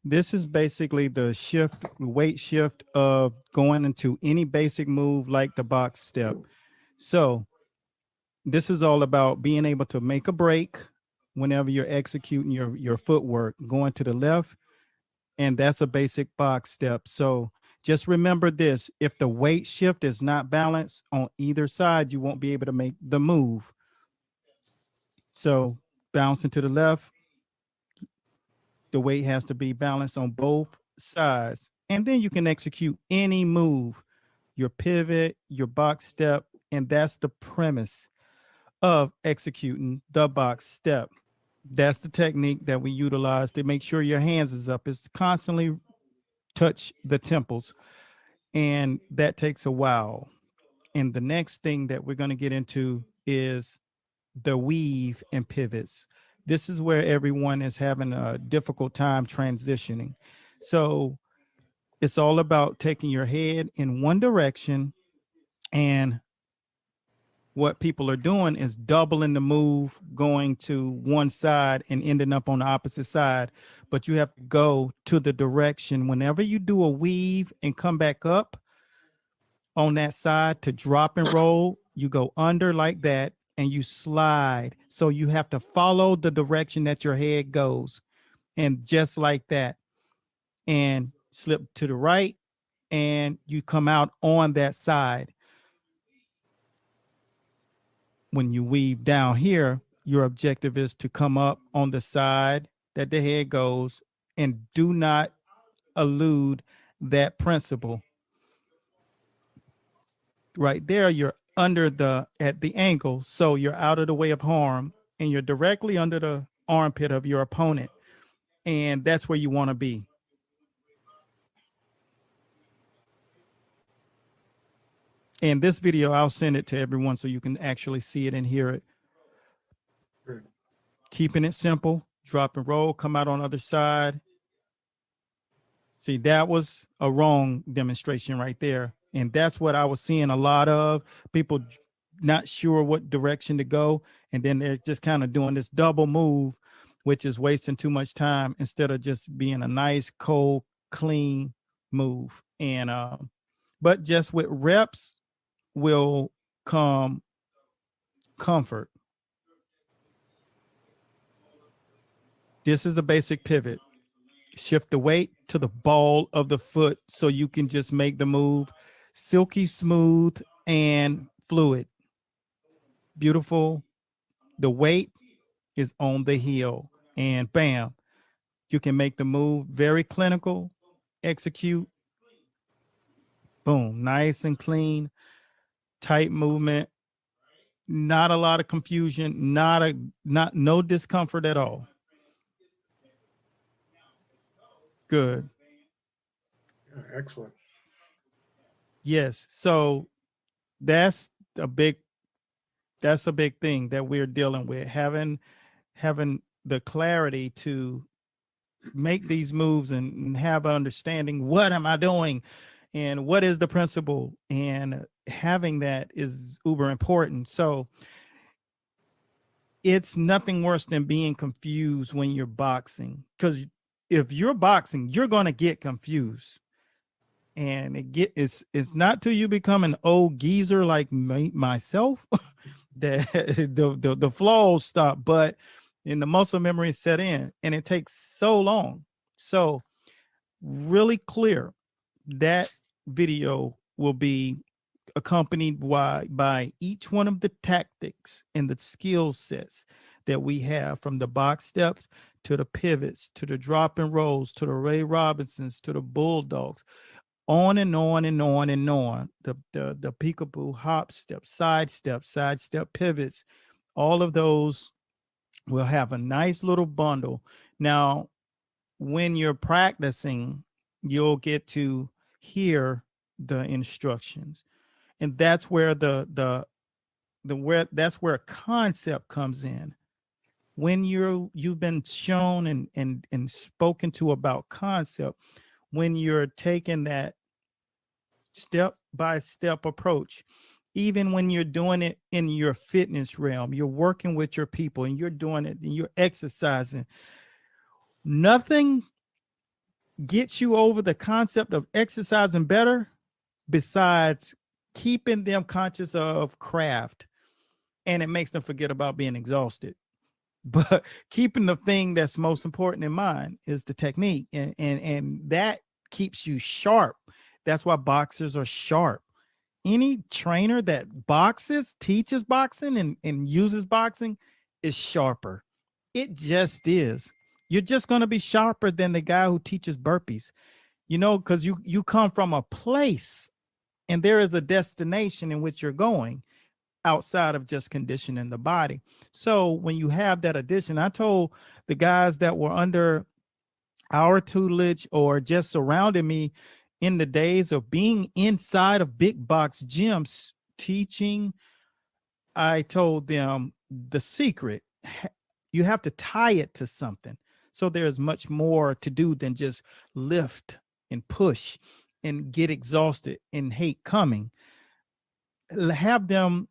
This is basically the shift, weight shift of going into any basic move like the box step. So this is all about being able to make a break whenever you're executing your footwork, going to the left, and that's a basic box step. So just remember this: if the weight shift is not balanced on either side, you won't be able to make the move. So bouncing to the left, the weight has to be balanced on both sides. And then you can execute any move, your pivot, your box step. And that's the premise of executing the box step. That's the technique that we utilize to make sure your hands is up. Is constantly touch the temples. And that takes a while. And the next thing that we're going to get into is the weave and pivots. This is where everyone is having a difficult time transitioning. So it's all about taking your head in one direction, and what people are doing is doubling the move, going to one side and ending up on the opposite side. But you have to go to the direction whenever you do a weave and come back up on that side to drop and roll, you go under like that and you slide. So you have to follow the direction that your head goes. And just like that, and slip to the right, and you come out on that side. When you weave down here, your objective is to come up on the side that the head goes, and do not elude that principle. Right there, you're under the at the ankle, so you're out of the way of harm, and you're directly under the armpit of your opponent, and that's where you want to be. And this video, I'll send it to everyone so you can actually see it and hear it. Great. Keeping it simple, drop and roll, come out on the other side. See, that was a wrong demonstration right there. And that's what I was seeing a lot of people not sure what direction to go. And then they're just kind of doing this double move, which is wasting too much time instead of just being a nice, cold, clean move. And, but just with reps will come comfort. This is a basic pivot. Shift the weight to the ball of the foot so you can just make the move silky smooth and fluid. Beautiful. The weight is on the heel, and bam, you can make the move very clinical, execute, boom, nice and clean, tight movement, not a lot of confusion, not no discomfort at all. Good. Yeah, excellent. Yes. So that's a big that's a big thing that we're dealing with, having the clarity to make these moves and have an understanding, what am I doing and what is the principle, and having that is uber important. So it's nothing worse than being confused when you're boxing, because if you're boxing, you're going to get confused, and it's not till you become an old geezer like myself that the flaws stop, but in the muscle memory set in, and it takes so long. So really clear, that video will be accompanied by each one of the tactics and the skill sets that we have, from the box steps to the pivots to the drop and rolls to the Ray Robinsons to the bulldogs, on and on and on and on. The peekaboo hop step, side step pivots, all of those will have a nice little bundle. Now, when you're practicing, you'll get to hear the instructions. And that's where that's where concept comes in. When you've been shown and spoken to about concept, when you're taking that step by step approach, even when you're doing it in your fitness realm, you're working with your people and you're doing it and you're exercising, nothing gets you over the concept of exercising better besides keeping them conscious of craft, and it makes them forget about being exhausted. But keeping the thing that's most important in mind is the technique, and that keeps you sharp. That's why boxers are sharp. Any trainer that boxes, teaches boxing, and uses boxing is sharper. It just is. You're just going to be sharper than the guy who teaches burpees, because you come from a place and there is a destination in which you're going outside of just conditioning the body. So when you have that addition, I told the guys that were under our tutelage or just surrounding me in the days of being inside of big box gyms teaching, I told them the secret, you have to tie it to something. So there's much more to do than just lift and push and get exhausted and hate coming. Have them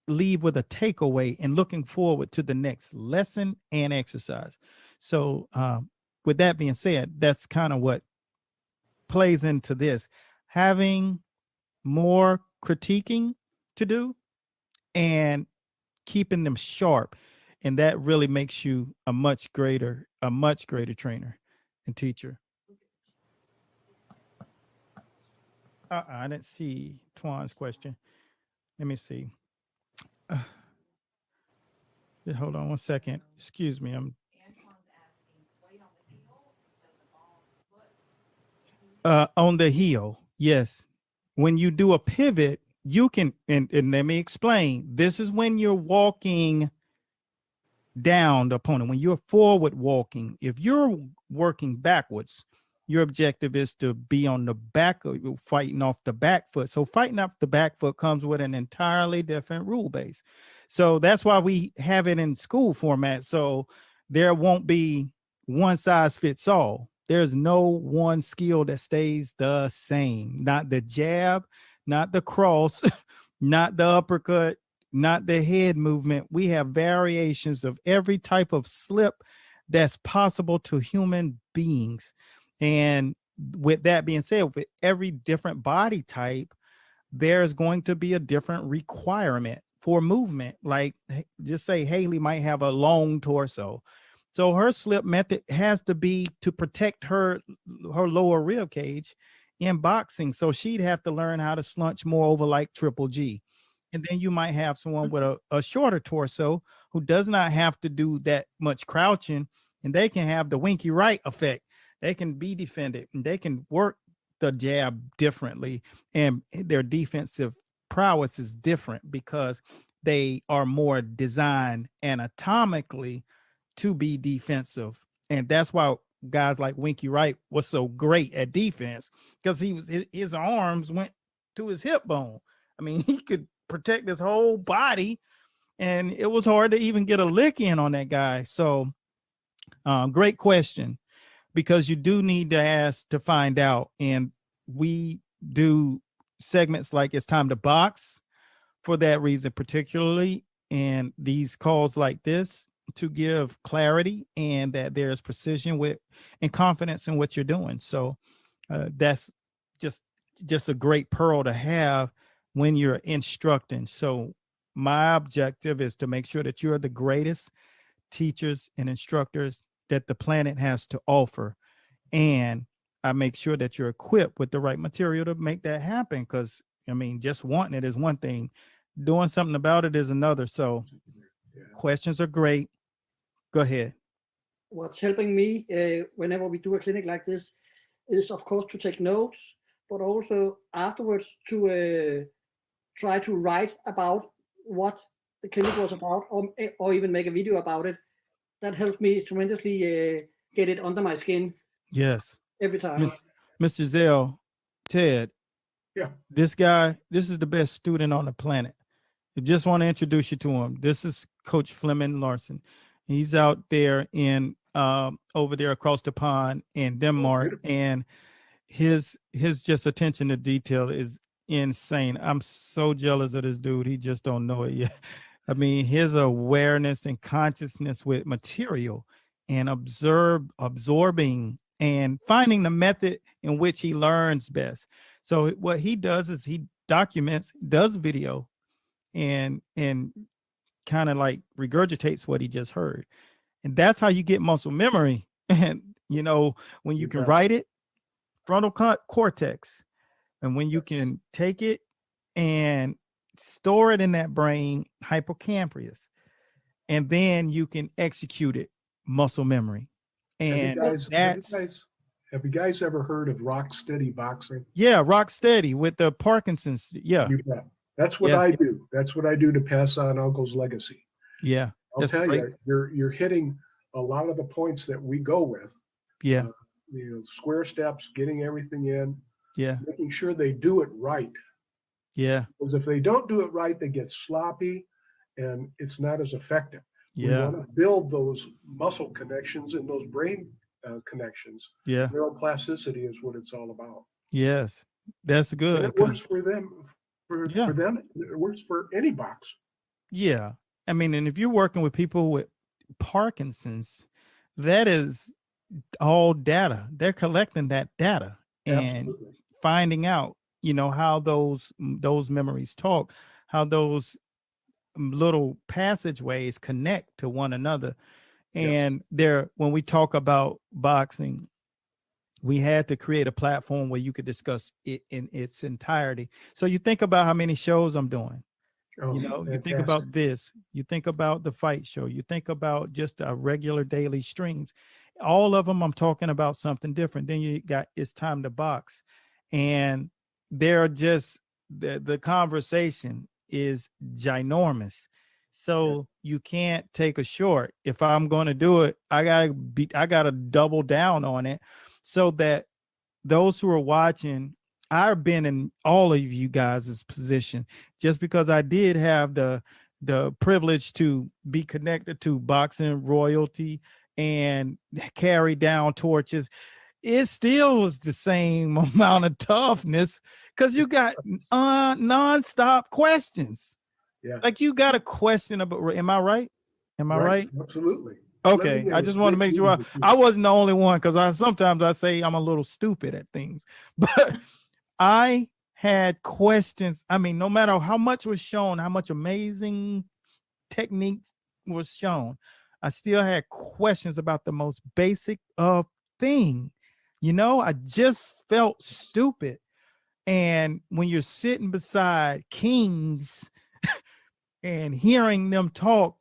leave with a takeaway and looking forward to the next lesson and exercise. So, with that being said, that's kind of what plays into this, having more critiquing to do and keeping them sharp. And that really makes you a much greater trainer and teacher. I didn't see Twan's question. Let me see. Uh, Hold on one second. Excuse me. I'm on the heel. Yes. When you do a pivot, you can, and let me explain. This is when you're walking down the opponent. When you're forward walking, if you're working backwards, your objective is to be on the back, of fighting off the back foot. So fighting off the back foot comes with an entirely different rule base. So that's why we have it in school format. So there won't be one size fits all. There's no one skill that stays the same. Not the jab, not the cross, not the uppercut, not the head movement. We have variations of every type of slip that's possible to human beings. And with that being said, with every different body type, there's going to be a different requirement for movement. Like, just say Haley might have a long torso. So her slip method has to be to protect her lower rib cage in boxing. So she'd have to learn how to slunch more over like Triple G. And then you might have someone with a shorter torso who does not have to do that much crouching, and they can have the winky right effect. They can be defended and they can work the jab differently, and their defensive prowess is different because they are more designed anatomically to be defensive. And that's why guys like Winky Wright was so great at defense, because his arms went to his hip bone. I mean, he could protect his whole body, and it was hard to even get a lick in on that guy. So great question, because you do need to ask to find out. And we do segments like It's Time to Box for that reason, particularly, and these calls like this to give clarity and that there's precision with and confidence in what you're doing. So that's just a great pearl to have when you're instructing. So my objective is to make sure that you're the greatest teachers and instructors that the planet has to offer. And I make sure that you're equipped with the right material to make that happen. Because, I mean, just wanting it is one thing, doing something about it is another. So questions are great. Go ahead. What's helping me whenever we do a clinic like this is, of course, to take notes, but also afterwards to try to write about what the clinic was about, or even make a video about it. That helps me tremendously get it under my skin. Yes. Every time. Mr. Zell, Ted. Yeah. This guy, this is the best student on the planet. I just want to introduce you to him. This is Coach Fleming Larson. He's out there in over there across the pond in Denmark, and his just attention to detail is insane. I'm so jealous of this dude. He just don't know it yet. I mean, his awareness and consciousness with material and absorbing and finding the method in which he learns best. So what he does is he documents, does video, and kind of like regurgitates what he just heard. And that's how you get muscle memory. And you know, when you can write it, frontal cortex, and when you can take it and store it in that brain, hippocampus, and then you can execute it, muscle memory. And have you guys ever heard of rock steady boxing? Yeah, rock steady with the Parkinson's. Yeah. That's what I do. That's what I do to pass on Uncle's legacy. Yeah. I'll tell you, you're hitting a lot of the points that we go with. Yeah. Square steps, getting everything in. Yeah. Making sure they do it right. Yeah. Because if they don't do it right, they get sloppy and it's not as effective. Yeah. We want to build those muscle connections and those brain connections. Yeah. Neuroplasticity is what it's all about. Yes. That's good. And it works for them. For them, it works for any boxer. Yeah. I mean, and if you're working with people with Parkinson's, that is all data. They're collecting that data and finding out, you know, how those memories talk, how those little passageways connect to one another. And when we talk about boxing, we had to create a platform where you could discuss it in its entirety. So you think about how many shows I'm doing. You know, you think about this, you think about the fight show, you think about just a regular daily streams. All of them, I'm talking about something different. Then you got It's Time to Box. And they're just, the conversation is ginormous. So you can't take a short. If I'm going to do it, I gotta double down on it, so that those who are watching, I've been in all of you guys' position, just because I did have the privilege to be connected to boxing royalty and carry down torches. It still was the same amount of toughness, because you got nonstop questions. Yeah. Like you got a question about, am I right? Am I right? Absolutely. Okay. I just want to make sure I wasn't the only one, because sometimes I say I'm a little stupid at things, but I had questions. I mean, no matter how much was shown, how much amazing technique was shown, I still had questions about the most basic of thing. You know, I just felt stupid. And when you're sitting beside kings and hearing them talk,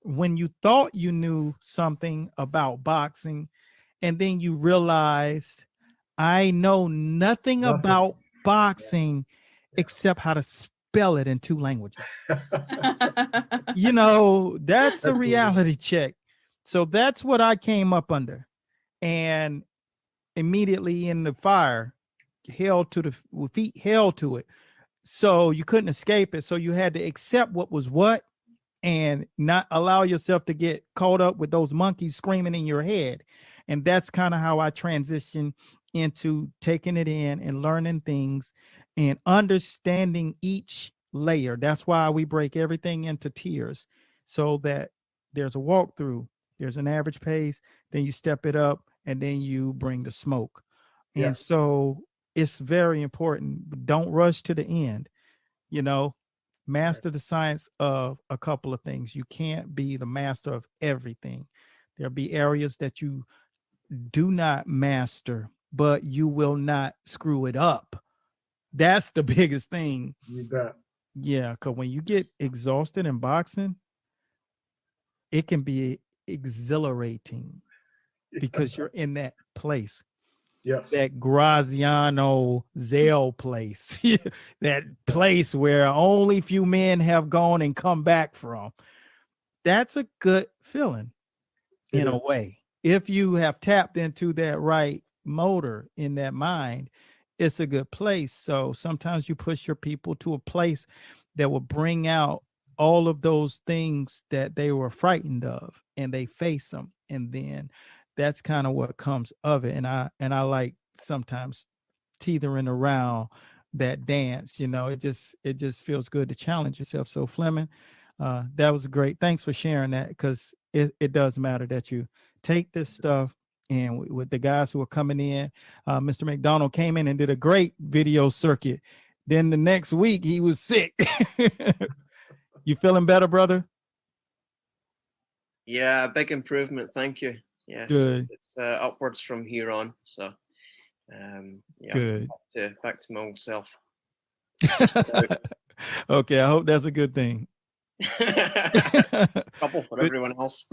when you thought you knew something about boxing, and then you realized, I know nothing about boxing except how to spell it in 2 languages. You know, that's the reality check. So that's what I came up under. And immediately in the fire, held to the feet, held to it. So you couldn't escape it. So you had to accept what was what, and not allow yourself to get caught up with those monkeys screaming in your head. And that's kind of how I transitioned into taking it in and learning things and understanding each layer. That's why we break everything into tiers, so that there's a walkthrough, there's an average pace, then you step it up, and then you bring the smoke. And so it's very important. Don't rush to the end. You know, master the science of a couple of things. You can't be the master of everything. There'll be areas that you do not master, but you will not screw it up. That's the biggest thing. You bet. Yeah, because when you get exhausted in boxing, it can be exhilarating because you're in that place. Yes. That Graziano Zale place, that place where only few men have gone and come back from. That's a good feeling in a way. If you have tapped into that right motor in that mind, it's a good place. So sometimes you push your people to a place that will bring out all of those things that they were frightened of, and they face them. And then that's kind of what comes of it. And I like sometimes teetering around that dance. You know, it just feels good to challenge yourself. So Fleming, that was great. Thanks for sharing that, because it does matter that you take this stuff and with the guys who were coming in. Mr. McDonald came in and did a great video circuit. Then the next week he was sick. You feeling better, brother? Yeah, big improvement. Thank you. Yes, Good. it's upwards from here on. So, yeah, Good. back to my old self. Okay, I hope that's a good thing. Trouble for everyone else.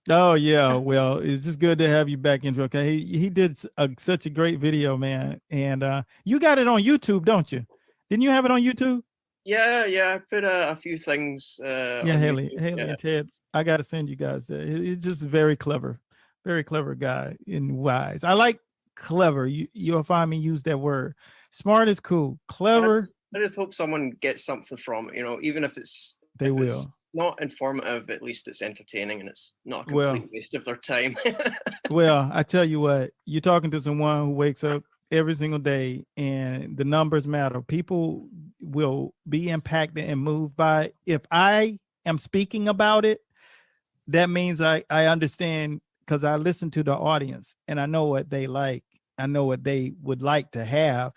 Oh yeah, well, it's just good to have you back into. Okay, he did such a great video, man, and you got it on YouTube, don't you? Didn't you have it on YouTube? Yeah, I put a few things. Yeah, on Haley YouTube, yeah. and Ted. I got to send you guys that. He's just very clever guy and wise. I like clever. You'll find me use that word. Smart is cool. Clever, I just hope someone gets something from it. You know, even if it's they if will. It's not informative, at least it's entertaining and it's not a Well- complete waste of their time. Well, I tell you what, you're talking to someone who wakes up every single day, and the numbers matter. People will be impacted and moved by it. If I am speaking about it, that means I understand, because I listen to the audience and I know what they like. I know what they would like to have.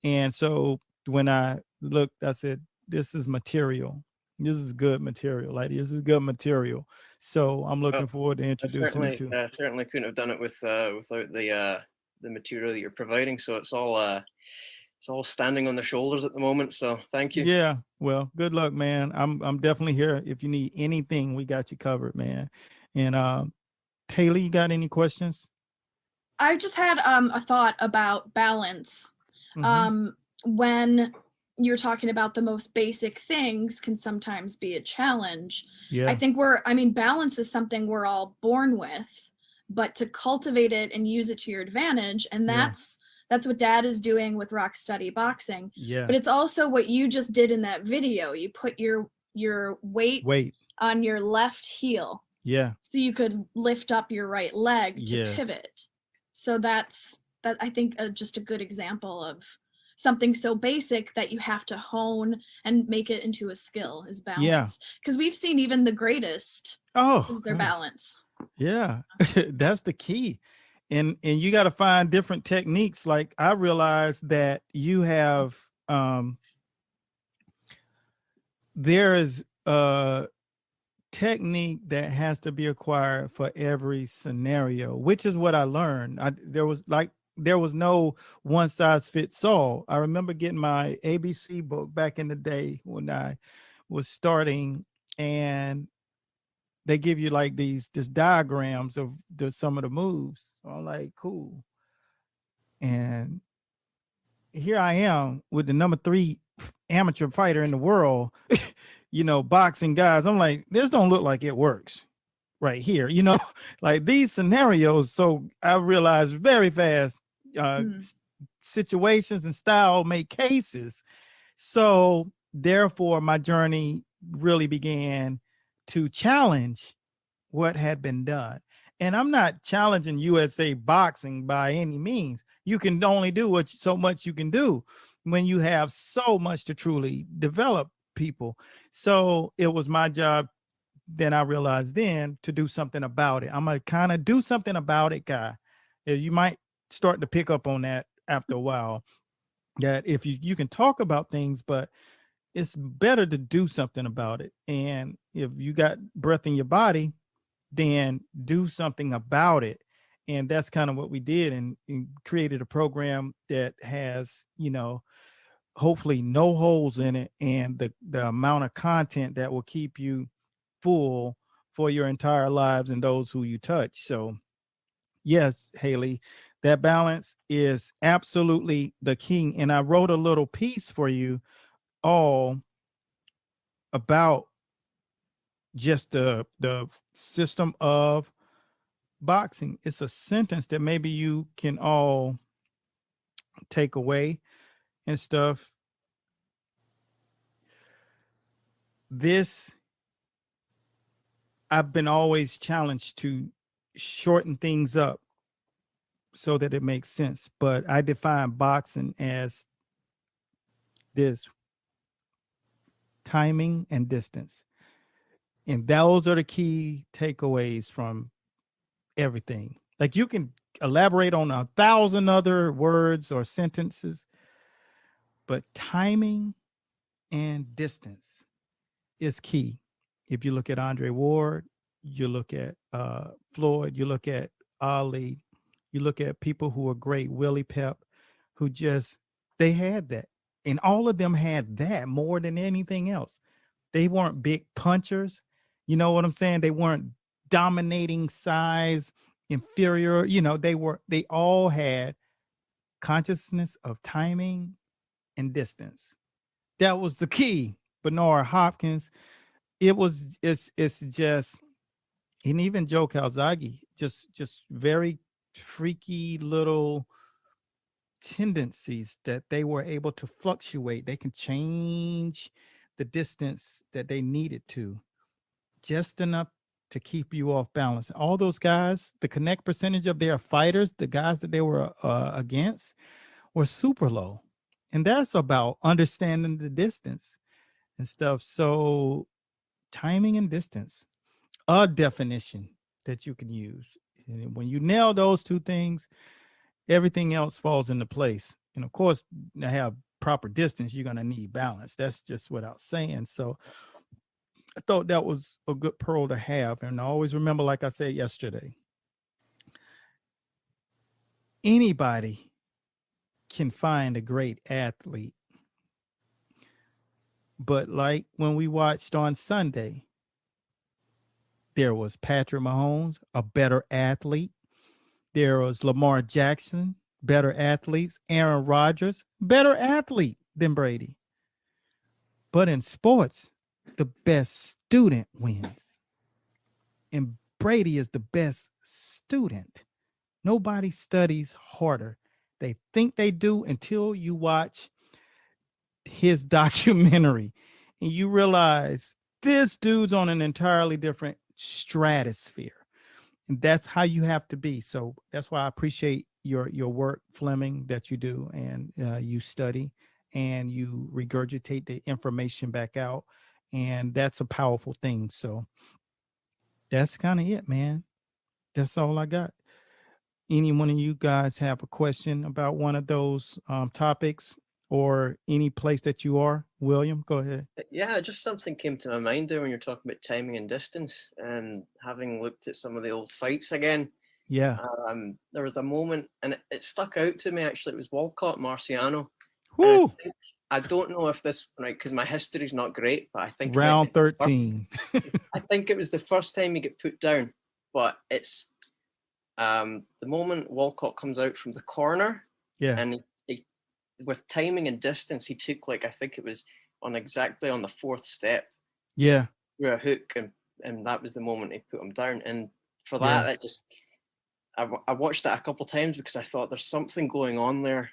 And so when I looked, I said, this is material. This is good material. Like, this is good material. So I'm looking forward to I introducing it to. certainly couldn't have done it without the material that you're providing. So it's all standing on the shoulders at the moment. So thank you. Yeah, well, good luck, man. I'm definitely here. If you need anything, we got you covered, man. And Haley, you got any questions? I just had a thought about balance. Mhm. When you're talking about the most basic things can sometimes be a challenge. Yeah. I think balance is something we're all born with, but to cultivate it and use it to your advantage, and Yeah. that's what Dad is doing with Rock Steady Boxing. Yeah. But it's also what you just did in that video. You put your weight on your left heel, Yeah. so you could lift up your right leg to Yes. pivot. So that's I think just a good example of something so basic that you have to hone and make it into a skill is balance. Because we've seen even the greatest Oh, lose their gosh. balance. Yeah. That's the key. And you got to find different techniques. Like, I realized that you have there is a technique that has to be acquired for every scenario, which is what I learned. There was no one size fits all. I remember getting my ABC book back in the day when I was starting, and they give you like these diagrams of some of the moves. So I'm like, cool. And here I am with the number 3 amateur fighter in the world, boxing guys. I'm like, this don't look like it works right here, like these scenarios. So I realized very fast, situations and style make cases. So therefore my journey really began to challenge what had been done. And I'm not challenging USA boxing by any means. You can only do so much you can do when you have so much to truly develop people. So it was my job, then I realized then, to do something about it. I'm a kind of do something about it guy. You might start to pick up on that after a while, that if you can talk about things, but it's better to do something about it. And if you got breath in your body, then do something about it. And that's kind of what we did, and created a program that has, hopefully no holes in it, and the amount of content that will keep you full for your entire lives and those who you touch. So yes, Haley, that balance is absolutely the king. And I wrote a little piece for you all about just the system of boxing. It's a sentence that maybe you can all take away and stuff. I've been always challenged to shorten things up so that it makes sense, but I define boxing as this: timing and distance. And those are the key takeaways from everything. Like, you can elaborate on 1,000 other words or sentences, but timing and distance is key. If you look at Andre Ward, you look at Floyd, you look at Ali, you look at people who are great, Willie Pep, who just, they had that. And all of them had that more than anything else. They weren't big punchers. You know what I'm saying? They weren't dominating size, inferior. You know, they all had consciousness of timing and distance. That was the key. Bernard Hopkins, it's just, and even Joe Calzaghe, just very freaky little tendencies that they were able to fluctuate. They can change the distance that they needed to, just enough to keep you off balance. All those guys, the connect percentage of their fighters, the guys that they were against, were super low. And that's about understanding the distance and stuff. So timing and distance, a definition that you can use. And when you nail those two things, everything else falls into place. And of course, to have proper distance, you're going to need balance. That's just without saying. So I thought that was a good pearl to have. And I always remember, like I said yesterday, anybody can find a great athlete. But like when we watched on Sunday, there was Patrick Mahomes, a better athlete. There was Lamar Jackson, better athletes. Aaron Rodgers, better athlete than Brady. But in sports, the best student wins. And Brady is the best student. Nobody studies harder. They think they do until you watch his documentary and you realize this dude's on an entirely different stratosphere. And that's how you have to be. So that's why I appreciate your work, Fleming, that you do, and you study and you regurgitate the information back out. And that's a powerful thing. So that's kind of it, man. That's all I got. Any one of you guys have a question about one of those topics or any place that you are? William, go ahead. Yeah, just something came to my mind there when you're talking about timing and distance, and having looked at some of the old fights again. Yeah. There was a moment, and it stuck out to me actually. It was Walcott Marciano. Woo! I don't know if this, right, because my history's not great, but I think round 13. I think it was the first time he got put down, but it's the moment Walcott comes out from the corner, Yeah. and he, with timing and distance, he took, like, I think it was exactly on the fourth step. Yeah. Through a hook, and that was the moment he put him down. And for that, I just I watched that a couple times because I thought there's something going on there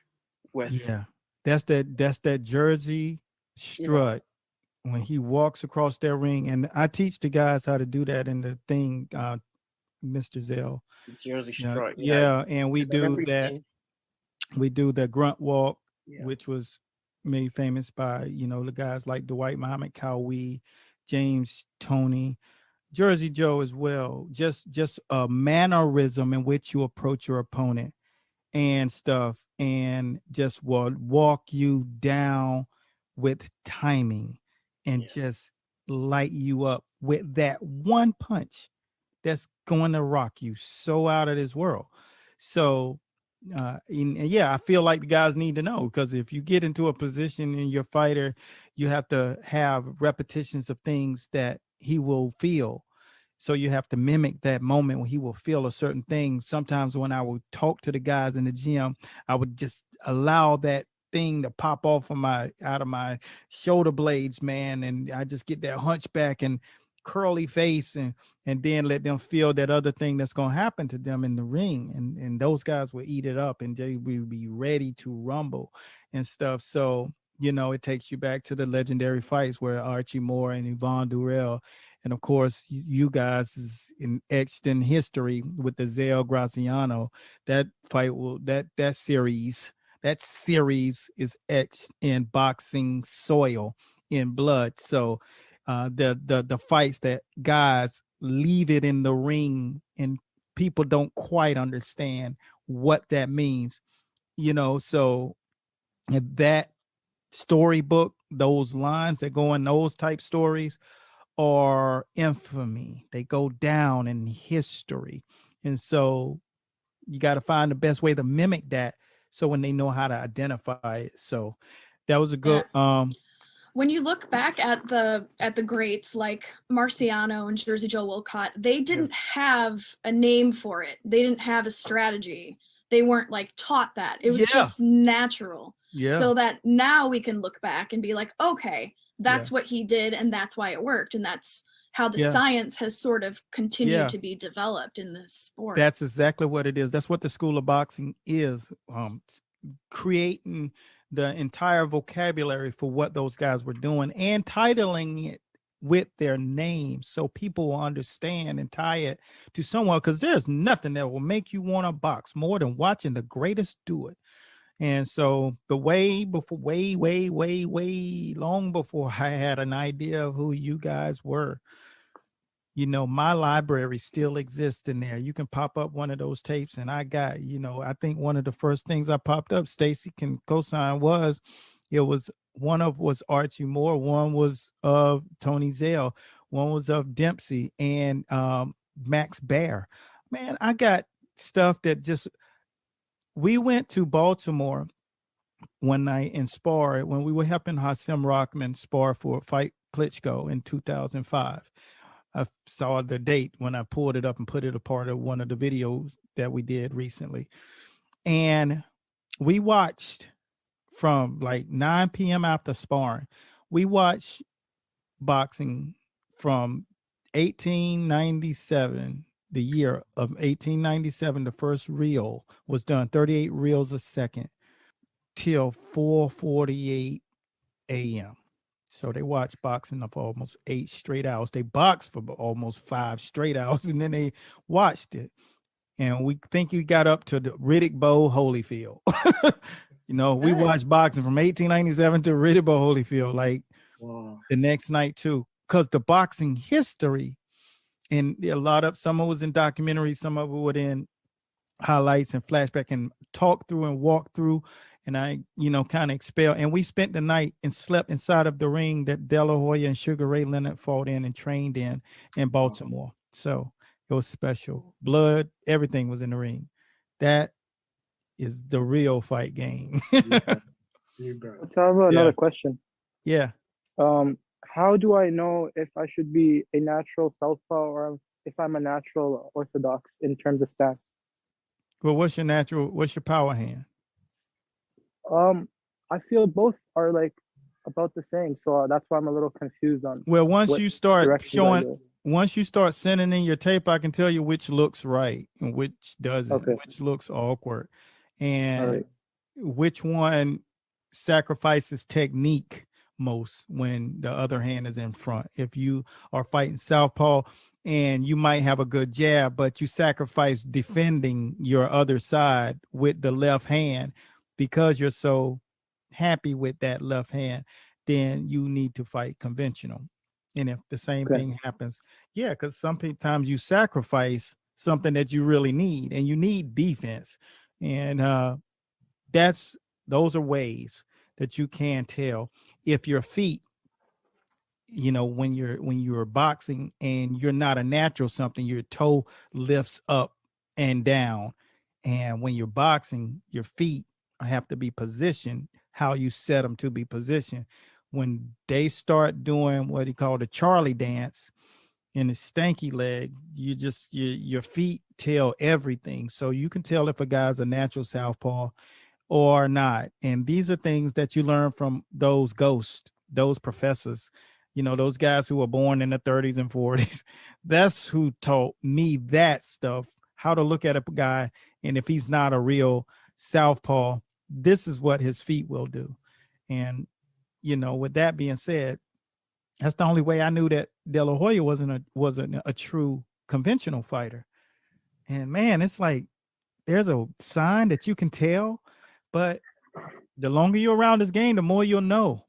with. Yeah. That's that Jersey strut when he walks across that ring. And I teach the guys how to do that in the thing, Mr. Zell. Jersey strut. Yeah. And we do that. We do the grunt walk, which was made famous by, the guys like Dwight Muhammad, Cowie, James Toney, Jersey Joe as well. Just a mannerism in which you approach your opponent and stuff, and just will walk you down with timing and just light you up with that one punch that's going to rock you so out of this world. So I feel like the guys need to know, because if you get into a position in your fighter, you have to have repetitions of things that he will feel. So you have to mimic that moment when he will feel a certain thing. Sometimes when I would talk to the guys in the gym, I would just allow that thing to pop off of out of my shoulder blades, man. And I just get that hunchback and curly face, and then let them feel that other thing that's going to happen to them in the ring. And those guys will eat it up, and they will be ready to rumble and stuff. So, it takes you back to the legendary fights where Archie Moore and Yvonne Durrell, and of course, you guys is etched in history with the Zell Graziano. That fight that series is etched in boxing soil, in blood. So the fights that guys leave it in the ring, and people don't quite understand what that means, so that storybook, those lines that go in those type stories are infamy. They go down in history. And so you got to find the best way to mimic that, so when they know how to identify it. So that was a good when you look back at the greats like Marciano and Jersey Joe Wilcott, they didn't have a name for it. They didn't have a strategy. They weren't like taught that. It was just natural. Yeah. So that now we can look back and be like, okay, that's what he did, and that's why it worked, and that's how the science has sort of continued to be developed in this sport. That's exactly what it is. That's what the School of Boxing is, creating the entire vocabulary for what those guys were doing and titling it with their names, so people will understand and tie it to someone, because there's nothing that will make you want to box more than watching the greatest do it. And so the way long before I had an idea of who you guys were, my library still exists in there. You can pop up one of those tapes, and I got, I think one of the first things I popped up, Stacy can co-sign, was Archie Moore, one was of Tony Zell, one was of Dempsey, and Max Baer. Man, I got stuff that just, we went to Baltimore one night and sparred when we were helping Hasim Rockman spar for Fight Klitschko in 2005. I saw the date when I pulled it up and put it a part of one of the videos that we did recently. And we watched from like 9 p.m. after sparring. We watched boxing from 1897, the year of 1897, the first reel was done, 38 reels a second, till 4:48 a.m. So they watched boxing for almost 8 straight hours. They boxed for almost 5 straight hours, and then they watched it. And we think we got up to the Riddick Bowe Holyfield. We watched boxing from 1897 to Riddick Bowe Holyfield, like the next night too, because the boxing history, and some of it was in documentaries, some of it was in highlights and flashback, and talk through and walk through. And I, kind of expelled. And we spent the night and slept inside of the ring that De La Hoya and Sugar Ray Leonard fought in and trained in Baltimore. So it was special. Blood, everything was in the ring. That is the real fight game. You bet. So I have another question. Yeah. How do I know if I should be a natural southpaw or if I'm a natural orthodox in terms of stats? Well, what's your power hand? I feel both are like about the same, so that's why I'm a little confused on. Well, once you start sending in your tape, I can tell you which looks right and which doesn't, which looks awkward, and which one sacrifices technique most when the other hand is in front. If you are fighting southpaw and you might have a good jab, but you sacrifice defending your other side with the left hand because you're so happy with that left hand, then you need to fight conventional. And if the same thing happens, because sometimes you sacrifice something that you really need, and you need defense. And those are ways that you can tell if your feet, when you're boxing and you're not a natural something, your toe lifts up and down. And when you're boxing, your feet have to be positioned how you set them to be positioned. When they start doing what he called the Charlie dance in the stanky leg, your feet tell everything. So you can tell if a guy's a natural southpaw or not. And these are things that you learn from those ghosts, those professors, those guys who were born in the 30s and 40s. That's who taught me that stuff, how to look at a guy. And if he's not a real southpaw, this is what his feet will do. And, with that being said, that's the only way I knew that De La Hoya wasn't a true conventional fighter. And man, it's like, there's a sign that you can tell, but the longer you're around this game, the more you'll know,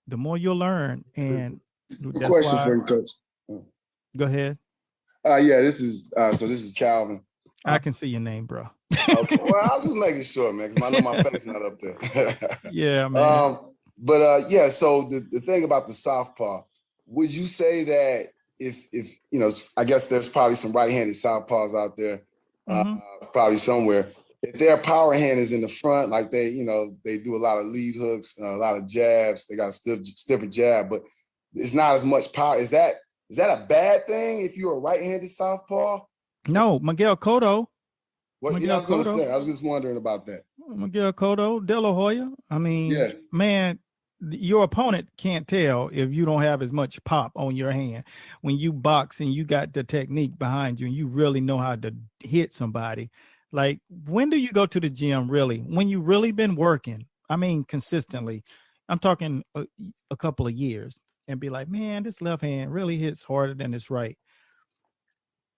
the more you'll learn. And that's question for you, Coach. Go ahead. This is Calvin. I can see your name, bro. Okay. Well, I'm just making sure, man, because I know my face not up there. Yeah, man. Yeah, so the thing about the southpaw, would you say that if you know, I guess there's probably some right-handed southpaws out there, probably somewhere. If their power hand is in the front, like they, you know, they do a lot of lead hooks, a lot of jabs, they got a stiffer jab, but it's not as much power. Is that a bad thing if you're a right-handed southpaw? No, Miguel Cotto. Well, yeah, I was going to say, I was just wondering about that. Miguel Cotto, De La Hoya. I mean, yeah, man, your opponent can't tell if you don't have as much pop on your hand. When you box and you got the technique behind you and you really know how to hit somebody. Like, when do you go to the gym really? When you really been working, I mean, consistently. I'm talking a couple of years, and be like, man, this left hand really hits harder than this right.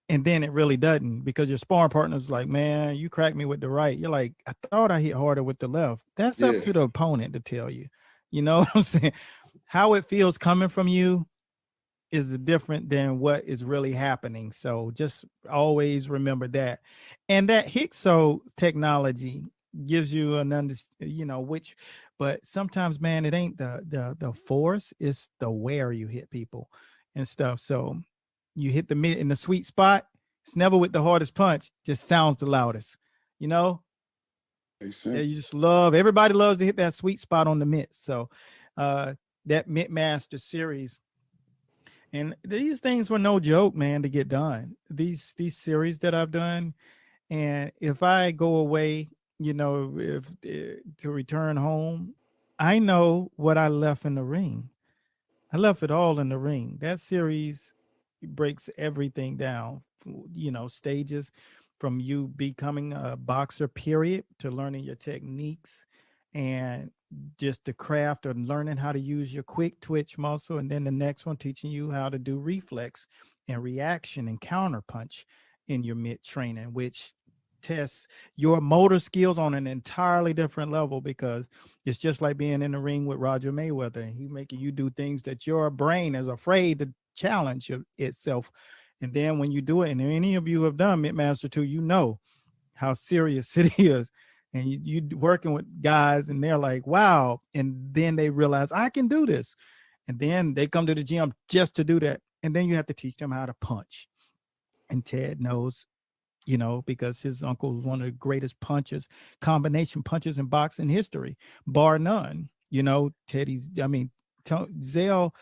And then it really doesn't, because your sparring partner's like, man, you cracked me with the right. You're like, I thought I hit harder with the left. That's up to the opponent to tell you. You know what I'm saying? How it feels coming from you is different than what is really happening. So just always remember that. And that Hixo technology gives you an you know, which, but sometimes, man, it ain't the force, it's the where you hit people and stuff. So you hit the mid in the sweet spot. It's never with the hardest punch, just sounds the loudest, you know? Yeah, you just everybody loves to hit that sweet spot on the mitt. So that Mid Master series, and these things were no joke, man, to get done. These series that I've done, and if I go away, you know, if to return home, I know what I left in the ring. I left it all in the ring. That series breaks everything down, you know, stages from you becoming a boxer, period, to learning your techniques and just the craft of learning how to use your quick twitch muscle. And then the next one teaching you how to do reflex and reaction and counter punch in your mid training, which tests your motor skills on an entirely different level, because it's just like being in the ring with Roger Mayweather. He making you do things that your brain is afraid to challenge itself. And then when you do it, and any of you have done Midmaster 2, you know how serious it is. And you working with guys and they're like, wow. And then they realize I can do this. And then they come to the gym just to do that. And then you have to teach them how to punch. And Ted knows, you know, because his uncle was one of the greatest punchers, combination punchers in boxing history, bar none. You know, Zell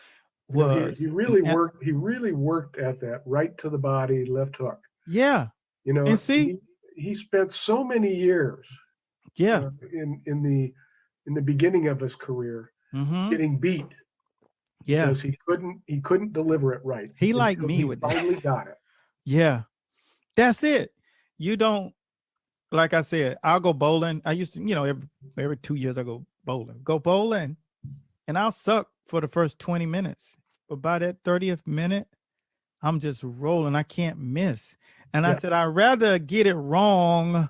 was. He really worked. He really worked at that right to the body, left hook. Yeah. You know, and see, he spent so many years. Yeah. In the beginning of his career, getting beat. Yeah. Because he couldn't deliver it right. He like me with that. Finally got it. Yeah. That's it. You don't, like I said, I'll go bowling. I used to, you know, every 2 years I go bowling, and I'll suck for the first 20 minutes. But by that 30th minute, I'm just rolling. I can't miss. And I said, I'd rather get it wrong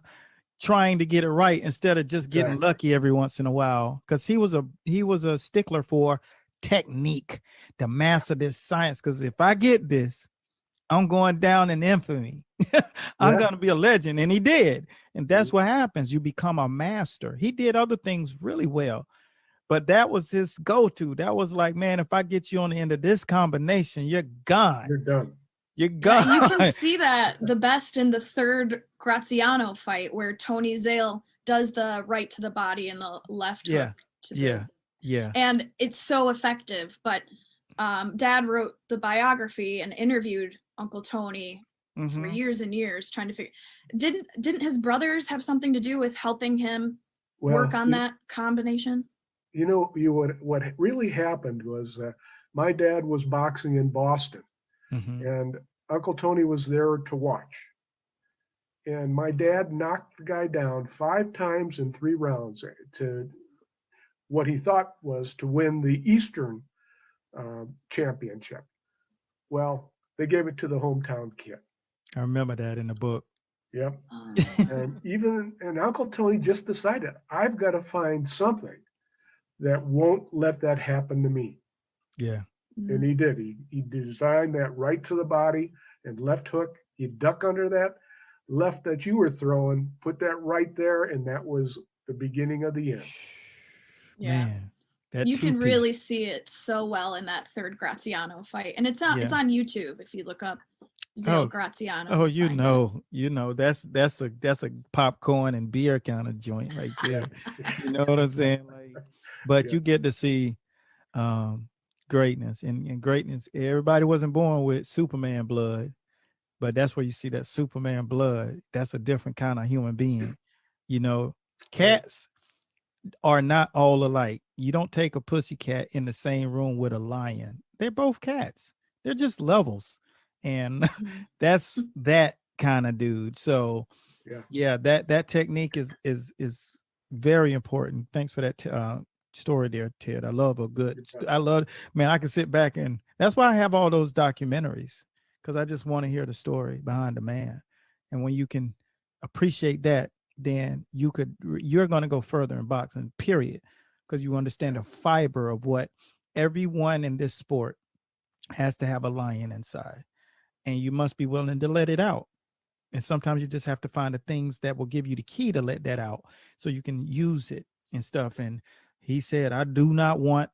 trying to get it right instead of just getting lucky every once in a while. Because he was a stickler for technique, the master this science. Because if I get this, I'm going down in infamy. I'm going to be a legend. And he did. And that's what happens. You become a master. He did other things really well, but that was his go-to. That was like, man, if I get you on the end of this combination, you're gone. You're done. You're gone. Yeah, you can see that the best in the third Graziano fight, where Tony Zale does the right to the body and the left hook to the, and it's so effective. But Dad wrote the biography and interviewed Uncle Tony for years and years, trying to figure. Didn't his brothers have something to do with helping him work on that combination? You know, what really happened was my dad was boxing in Boston, and Uncle Tony was there to watch. And my dad knocked the guy down 5 times in 3 rounds to what he thought was to win the Eastern championship. Well, they gave it to the hometown kid. I remember that in the book. Yep. And Uncle Tony just decided, I've got to find something that won't let that happen to me. Yeah. And he did. He designed that right to the body and left hook. He'd duck under that. left that you were throwing, put that right there, and that was the beginning of the end. Yeah. Man, that You can really two-piece. see it so well in that third Graziano fight. And it's on Yeah. YouTube if you look up Zale Oh, Graziano. oh, you find it. you know, that's a popcorn and beer kind of joint right there. You know what I'm saying? Like, but Yeah. you get to see greatness, and greatness. Everybody wasn't born with Superman blood, but that's where you see that Superman blood. That's a different kind of human being. You know, cats are not all alike. You don't take a pussy cat in the same room with a lion. They're both cats. They're just levels. And Mhm. that's that kind of dude. So Yeah. yeah, that technique is very important. Thanks for that story there, Ted. I love a good I love, man, I can sit back, and that's why I have all those documentaries, because I just want to hear the story behind the man. And when you can appreciate that, then you're going to go further in boxing, period, because you understand the fiber of what everyone in this sport has to have a lion inside, and you must be willing to let it out. And sometimes you just have to find the things that will give you the key to let that out so you can use it and stuff. And he said, I do not want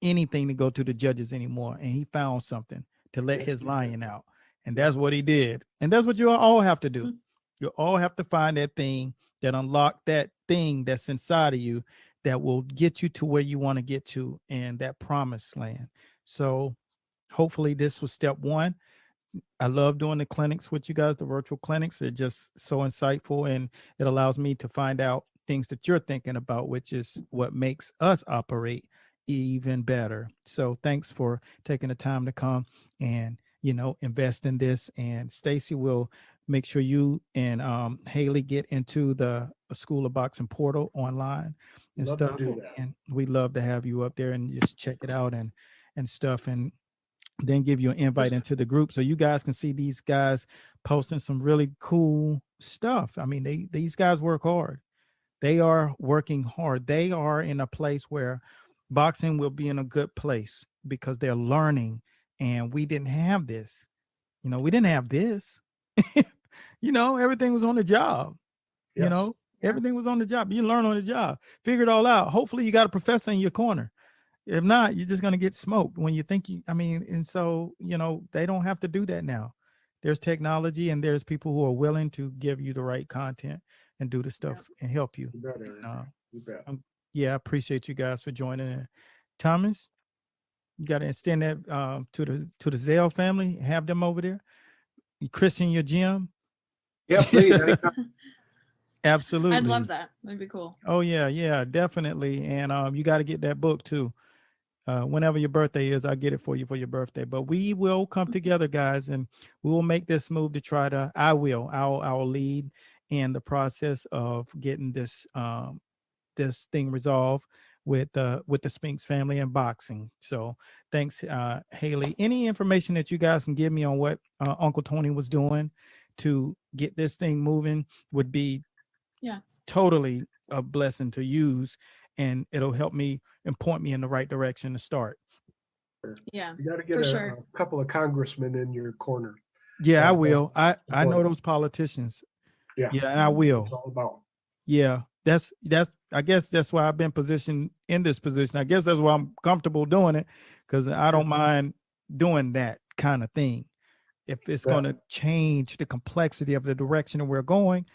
anything to go to the judges anymore. And he found something to let his lion out. And that's what he did. And that's what you all have to do. You all have to find that thing that unlock that thing that's inside of you that will get you to where you want to get to, and that promised land. So hopefully this was step one. I love doing the clinics with you guys, the virtual clinics. They're just so insightful, and it allows me to find out things that you're thinking about, which is what makes us operate even better. So thanks for taking the time to come and, invest in this. And Stacy will make sure you and Haley get into the School of Boxing portal online and Love to stuff. do that. And we'd love to have you up there and just check it out and stuff. And then give you an invite into the group so you guys can see these guys posting some really cool stuff. I mean, these guys work hard. They are working hard. They are in a place where boxing will be in a good place because they're learning. And we didn't have this. We didn't have this. Everything was on the job. Yes. Everything was on the job. You learn on the job. Figure it all out. Hopefully you got a professor in your corner. If not, you're just going to get smoked when you think and so, they don't have to do that now. There's technology, and there's people who are willing to give you the right content and do the stuff and help you. You bet, Eric. You bet. Yeah, I appreciate you guys for joining in. Thomas, you got to extend that to the Zale family. Have them over there. Chris in your gym. Yeah, please. Absolutely. I'd love that. That'd be cool. Oh yeah, definitely. And you got to get that book too. Whenever your birthday is, I'll get it for you for your birthday. But we will come together, guys, and we will make this move to try to. I'll lead in the process of getting this this thing resolved with the Spinks family and boxing. So thanks, Haley. Any information that you guys can give me on what Uncle Tony was doing to get this thing moving would be totally a blessing to use, and it'll help me and point me in the right direction to start. Yeah, you got to get a couple of congressmen in your corner. Yeah, I will. I know those politicians. Yeah, and I will. It's all about. Yeah, that's I guess that's why I've been positioned in this position. I guess that's why I'm comfortable doing it, because I don't mind doing that kind of thing. If it's going to change the complexity of the direction that we're going,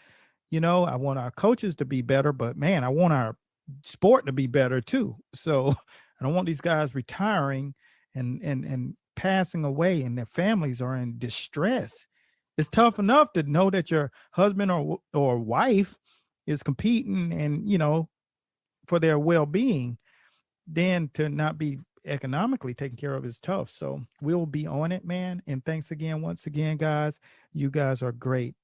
I want our coaches to be better, but man, I want our sport to be better too. So I don't want these guys retiring and passing away, and their families are in distress. It's tough enough to know that your husband or wife is competing and, for their well-being, then to not be economically taken care of is tough. So we'll be on it, man. And thanks again, once again, guys. You guys are great.